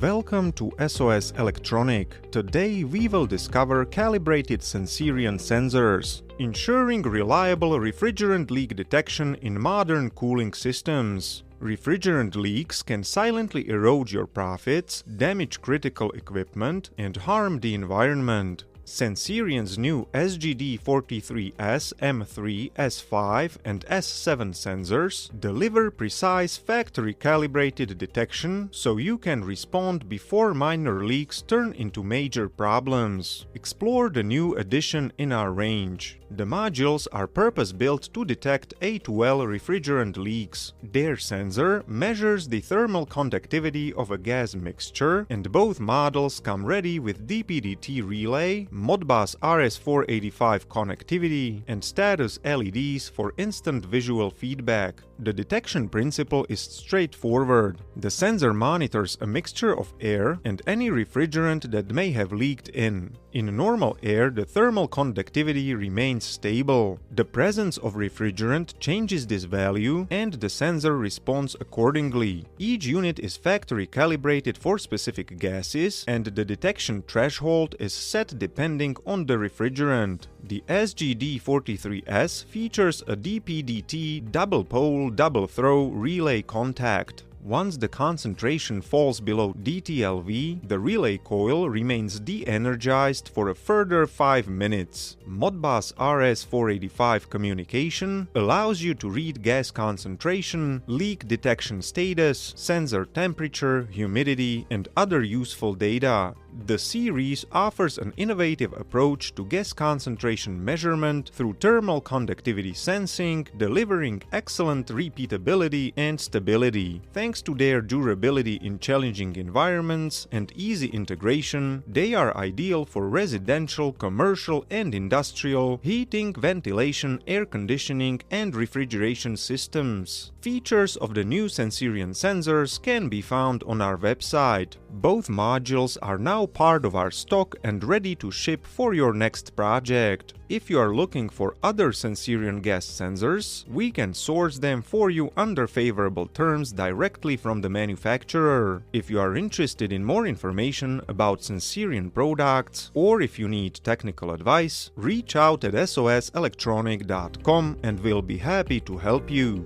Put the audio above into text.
Welcome to SOS Electronic. Today we will discover calibrated Sensirion sensors, ensuring reliable refrigerant leak detection in modern cooling systems. Refrigerant leaks can silently erode your profits, damage critical equipment, and harm the environment. Sensirion's new SGD43S-M3, S5, and S7 sensors deliver precise factory-calibrated detection so you can respond before minor leaks turn into major problems. Explore the new addition in our range. The modules are purpose-built to detect A2L refrigerant leaks. Their sensor measures the thermal conductivity of a gas mixture, and both models come ready with DPDT relay, MODBUS RS-485 connectivity, and status LEDs for instant visual feedback. The detection principle is straightforward. The sensor monitors a mixture of air and any refrigerant that may have leaked in. In normal air, the thermal conductivity remains stable. The presence of refrigerant changes this value, and the sensor responds accordingly. Each unit is factory calibrated for specific gases, and the detection threshold is set depending on the refrigerant. The SGD43S features a DPDT double-pole, double-throw relay contact. Once the concentration falls below DTLV, the relay coil remains de-energized for a further 5 minutes. MODBUS RS-485 communication allows you to read gas concentration, leak detection status, sensor temperature, humidity, and other useful data. The series offers an innovative approach to gas concentration measurement through thermal conductivity sensing, delivering excellent repeatability and stability. Thanks to their durability in challenging environments and easy integration, they are ideal for residential, commercial, and industrial heating, ventilation, air conditioning, and refrigeration systems. Features of the new Sensirion sensors can be found on our website. Both modules are now part of our stock and ready to ship for your next project. If you are looking for other Sensirion gas sensors, we can source them for you under favorable terms directly from the manufacturer. If you are interested in more information about Sensirion products, or if you need technical advice, reach out at soselectronic.com and we'll be happy to help you.